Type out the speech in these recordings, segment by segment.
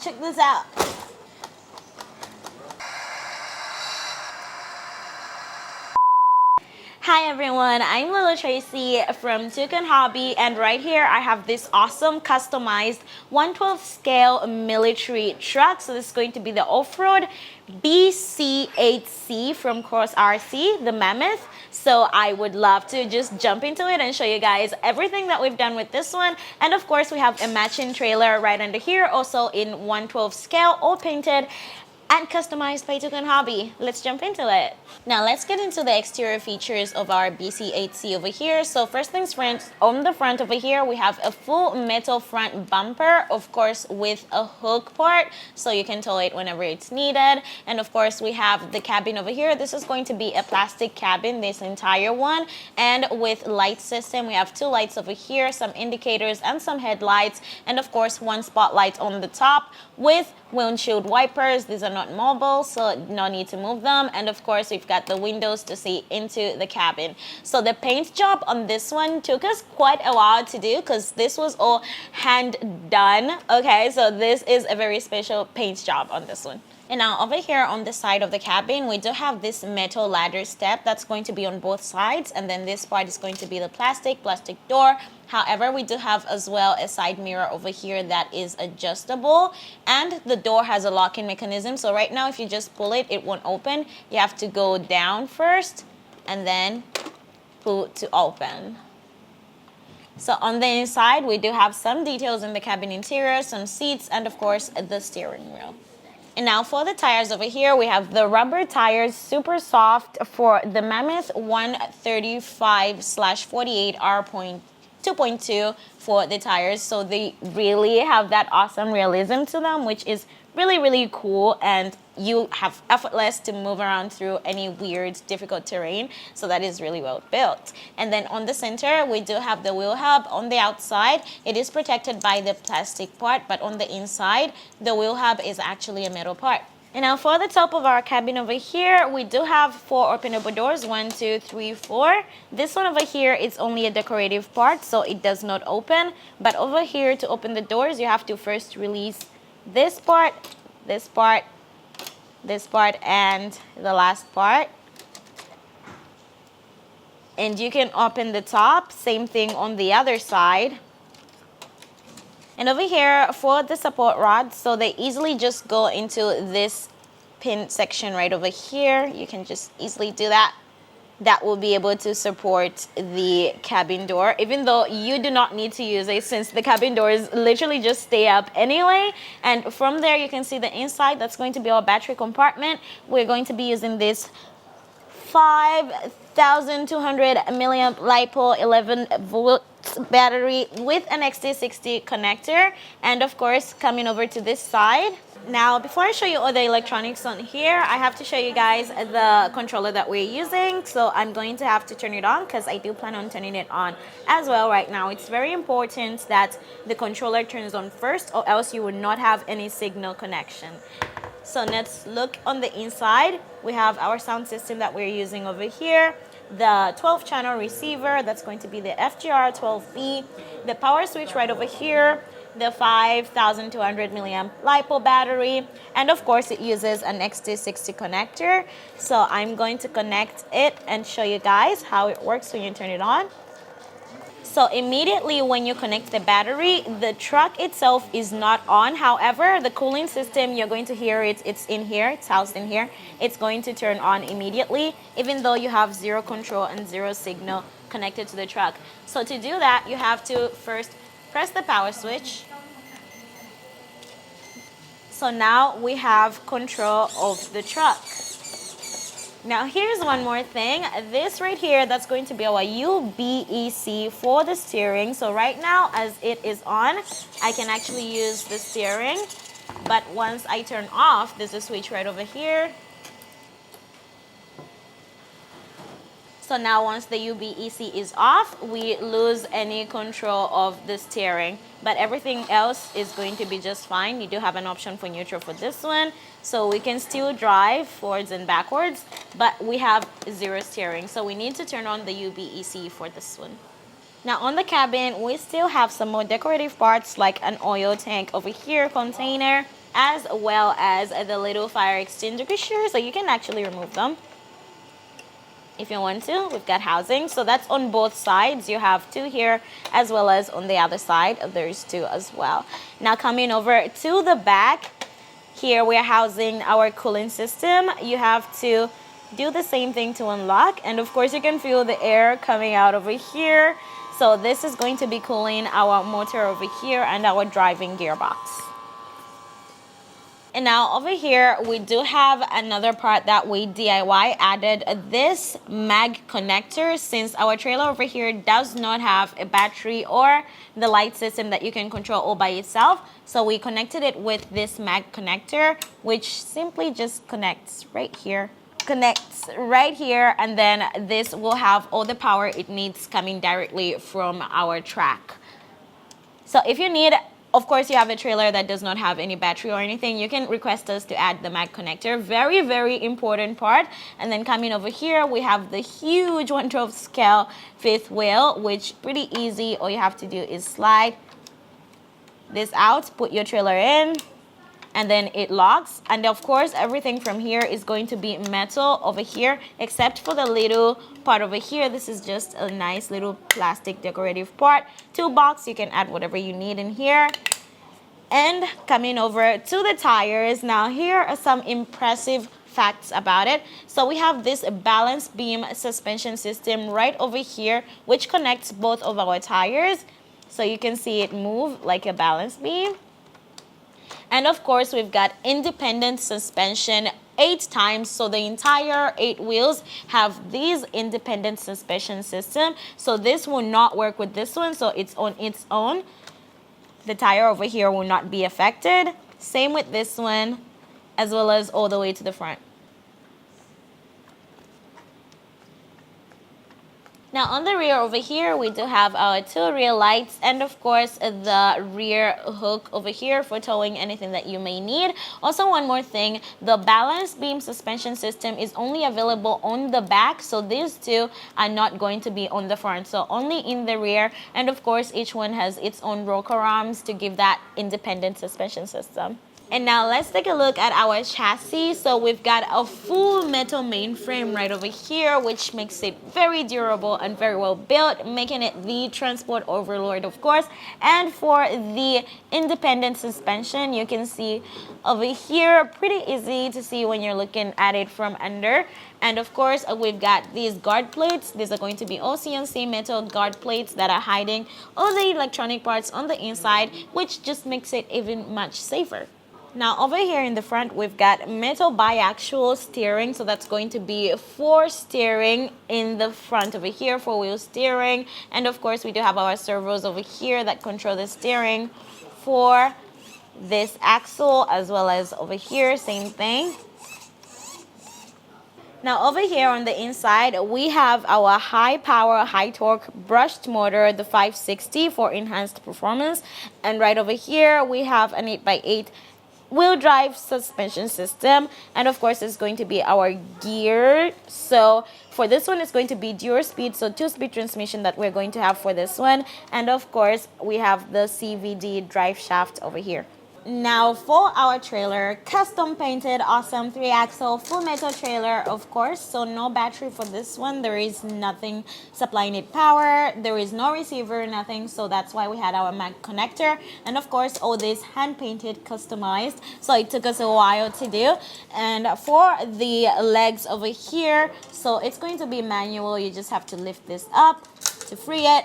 Check this out. Hi everyone, I'm Lilo Tracy from Toucan Hobby, and right here I have this awesome customized 1/12 scale military truck. So this is going to be the off-road BC8C from CROSSRC, the Mammoth. So I would love to just jump into it and show you guys everything that we've done with this one. And of course we have a matching trailer right under here, also in 1/12 scale, all painted and customized by Toucan Hobby. Let's jump into it. Now let's get into the exterior features of our BC8C over here. So first things first, on the front over here, we have a full metal front bumper, of course with a hook part, so you can tow it whenever it's needed. And of course we have the cabin over here. This is going to be a plastic cabin, this entire one. And with light system, we have two lights over here, some indicators and some headlights. And of course one spotlight on the top with windshield wipers. These are not mobile, so no need to move them. And of course we've got the windows to see into the cabin. So the paint job on this one took us quite a while to do because this was all hand done. Okay, so this is a very special paint job on this one. And now over here on the side of the cabin, we do have this metal ladder step that's going to be on both sides. And then this part is going to be the plastic door. However, we do have as well a side mirror over here that is adjustable. And the door has a locking mechanism. So right now, if you just pull it, it won't open. You have to go down first and then pull to open. So on the inside, we do have some details in the cabin interior, some seats, and of course, the steering wheel. And now for the tires over here, we have the rubber tires, super soft for the Mammoth 135/48R.2.2 for the tires. So they really have that awesome realism to them, which is really, really cool. And you have effortless to move around through any weird, difficult terrain. So that is really well built. And then on the center, we do have the wheel hub. On the outside, it is protected by the plastic part, but on the inside, the wheel hub is actually a metal part. And now for the top of our cabin over here, we do have 4 openable doors, 1, 2, 3, 4. This one over here is only a decorative part, so it does not open. But over here, to open the doors, you have to first release this part, this part, this part, and the last part. And you can open the top, same thing on the other side. And over here for the support rods, so they easily just go into this pin section right over here. You can just easily do that. That will be able to support the cabin door, even though you do not need to use it since the cabin doors literally just stay up anyway. And from there you can see the inside. That's going to be our battery compartment. We're going to be using this 5,200 milliamp LiPo 11 volt battery with an XT60 connector. And of course, coming over to this side. Now, before I show you all the electronics on here, I have to show you guys the controller that we're using. So I'm going to have to turn it on because I do plan on turning it on as well right now. It's very important that the controller turns on first, or else you will not have any signal connection. So let's look on the inside. We have our sound system that we're using over here, the 12-channel receiver, that's going to be the FGR 12B, the power switch right over here, the 5,200 milliamp LiPo battery, and of course it uses an XT60 connector. So I'm going to connect it and show you guys how it works when you turn it on. So immediately when you connect the battery, the truck itself is not on. However, the cooling system, you're going to hear it, it's in here, it's housed in here. It's going to turn on immediately, even though you have 0 control and 0 signal connected to the truck. So to do that, you have to first press the power switch. So now we have control of the truck. Now here's one more thing. This right here, that's going to be our UBEC for the steering. So right now, as it is on, I can actually use the steering. But once I turn off, there's a switch right over here. So now once the UBEC is off, we lose any control of the steering. But everything else is going to be just fine. You do have an option for neutral for this one. So we can still drive forwards and backwards, but we have 0 steering. So we need to turn on the UBEC for this one. Now on the cabin, we still have some more decorative parts like an oil tank over here, container. as well as the little fire extinguisher, so you can actually remove them if you want to. We've got housing, so that's on both sides. You have two here as well as on the other side there's two as well. Now coming over to the back, here we're housing our cooling system. You have to do the same thing to unlock, and of course you can feel the air coming out over here. So this is going to be cooling our motor over here and our driving gearbox. And now over here, we do have another part that we DIY added, this mag connector, since our trailer over here does not have a battery or the light system that you can control all by itself. So we connected it with this mag connector, which simply just connects right here. Connects right here, and then this will have all the power it needs coming directly from our track. So if you need, of course, you have a trailer that does not have any battery or anything, you can request us to add the mag connector. Very, very important part. And then coming over here, we have the huge 1/12 scale fifth wheel, which pretty easy. All you have to do is slide this out, put your trailer in, and then it locks. And of course, everything from here is going to be metal over here, except for the little part over here. This is just a nice little plastic decorative part. Toolbox, you can add whatever you need in here. And coming over to the tires, now here are some impressive facts about it. So we have this balance beam suspension system right over here, which connects both of our tires. So you can see it move like a balance beam. And of course, we've got independent suspension 8 times. So the entire 8 wheels have these independent suspension system. So this will not work with this one. So it's on its own. The tire over here will not be affected. Same with this one, as well as all the way to the front. Now on the rear over here, we do have our 2 rear lights, and of course the rear hook over here for towing anything that you may need. Also, one more thing, the balance beam suspension system is only available on the back, so these two are not going to be on the front, so only in the rear. And of course, each one has its own rocker arms to give that independent suspension system. And now let's take a look at our chassis. So we've got a full metal mainframe right over here, which makes it very durable and very well built, making it the transport overlord, of course. And for the independent suspension, you can see over here, pretty easy to see when you're looking at it from under. And of course, we've got these guard plates. These are going to be all CNC metal guard plates that are hiding all the electronic parts on the inside, which just makes it even much safer. Now over here in the front, we've got metal biaxial steering, so that's going to be 4 steering in the front over here, 4-wheel steering. And of course, we do have our servos over here that control the steering for this axle, as well as over here, same thing. Now over here on the inside, we have our high power, high torque brushed motor, the 560 for enhanced performance. And right over here, we have an 8x8 wheel drive suspension system, and of course it's going to be our gear. So for this one, it's going to be dual speed, so 2-speed transmission that we're going to have for this one. And of course, we have the CVD drive shaft over here. Now for our trailer, custom painted, awesome 3-axle full metal trailer, of course. So no battery for this one. There is nothing supplying it power. There is no receiver, nothing. So that's why we had our mag connector. And of course, all this hand painted, customized. So it took us a while to do. And for the legs over here, so it's going to be manual. You just have to lift this up to free it,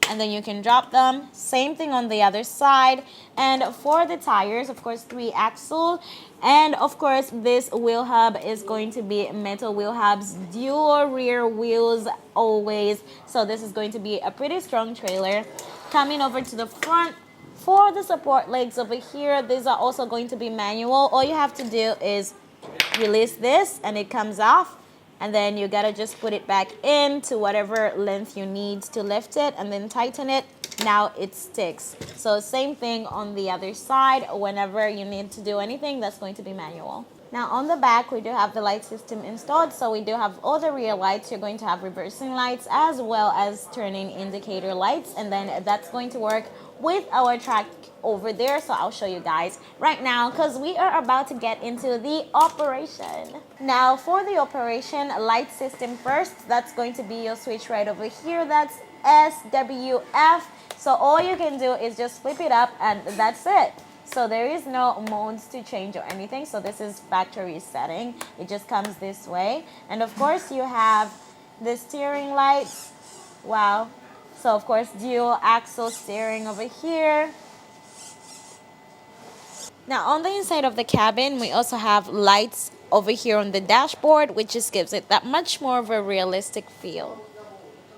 and then you can drop them. Same thing on the other side. And for the tires, of course, 3-axle. And of course, this wheel hub is going to be metal wheel hubs, dual rear wheels always. So this is going to be a pretty strong trailer. Coming over to the front, for the support legs over here, these are also going to be manual. All you have to do is release this and it comes off. And then you gotta just put it back in to whatever length you need to lift it, and then tighten it. Now it sticks. So same thing on the other side. Whenever you need to do anything, that's going to be manual. Now on the back, we do have the light system installed. So we do have all the rear lights. You're going to have reversing lights as well as turning indicator lights. And then that's going to work with our track over there, so I'll show you guys right now because we are about to get into the operation. Now for the operation, light system first, that's going to be your switch right over here. That's SWF. So all you can do is just flip it up and that's it. So there is no modes to change or anything. So this is factory setting. It just comes this way. And of course you have the steering lights. Wow. So of course dual axle steering over here. Now on the inside of the cabin, we also have lights over here on the dashboard, which just gives it that much more of a realistic feel.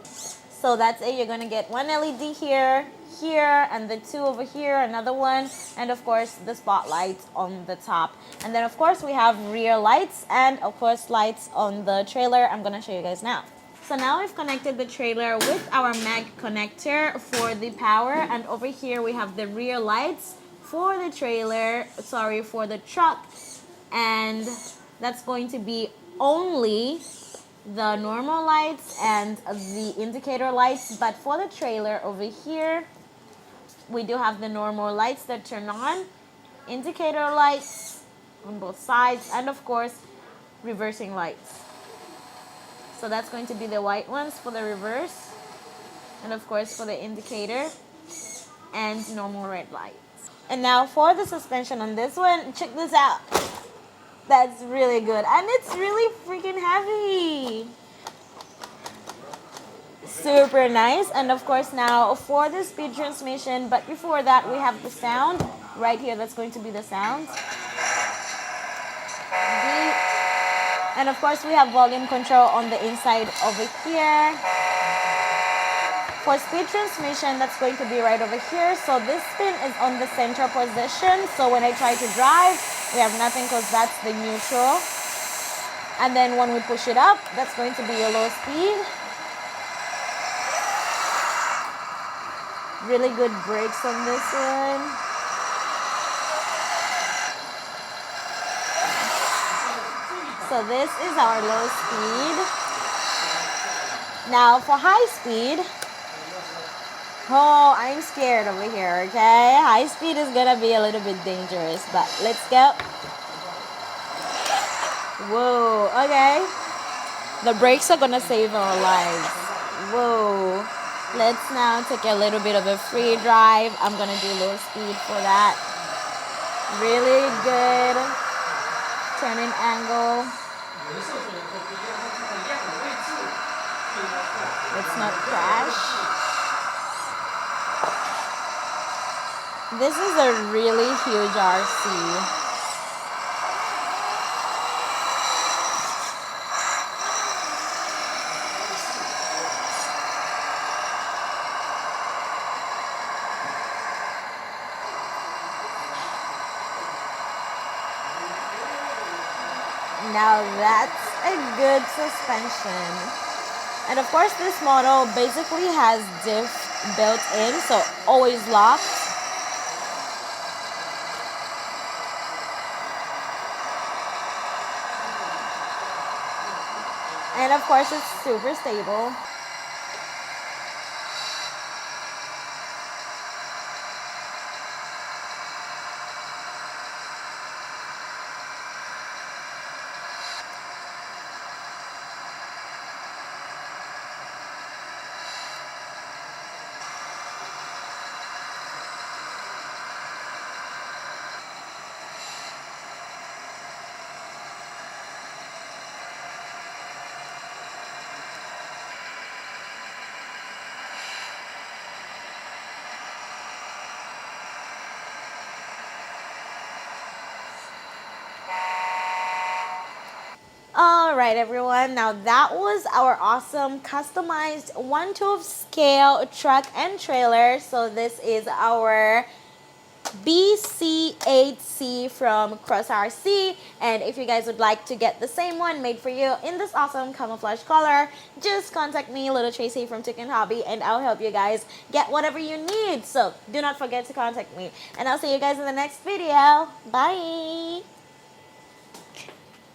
So that's it. You're gonna get one LED here, and the two over here, another one, and of course the spotlights on the top. And then of course we have rear lights and of course lights on the trailer. I'm gonna show you guys now. So now we've connected the trailer with our mag connector for the power, and over here we have the rear lights for the trailer, sorry, for the truck, and that's going to be only the normal lights and the indicator lights. But for the trailer over here, we do have the normal lights that turn on, indicator lights on both sides, and of course reversing lights. So that's going to be the white ones for the reverse, and of course for the indicator, and normal red lights. And now for the suspension on this one, check this out. That's really good, and it's really freaking heavy. Super nice. And of course now for the speed transmission, but before that we have the sound right here. That's going to be the sound. And of course we have volume control on the inside over here. For speed transmission, that's going to be right over here. So this pin is on the center position. So when I try to drive, we have nothing because that's the neutral. And then when we push it up, that's going to be a low speed. Really good brakes on this one. So this is our low speed. Now for high speed, oh, I'm scared over here, okay? High speed is gonna be a little bit dangerous, but let's go. Whoa, okay. The brakes are gonna save our lives. Whoa. Let's now take a little bit of a free drive. I'm gonna do low speed for that. Really good turning angle. Let's not crash. This is a really huge RC. Now that's a good suspension. And of course this model basically has diff built in, so always locked. And of course it's super stable. Alright everyone, now that was our awesome customized 1/12 scale truck and trailer. So this is our BC8C from CROSSRC, and if you guys would like to get the same one made for you in this awesome camouflage color, just contact me, Little Tracy from Chicken Hobby, and I'll help you guys get whatever you need. So do not forget to contact me, and I'll see you guys in the next video. Bye.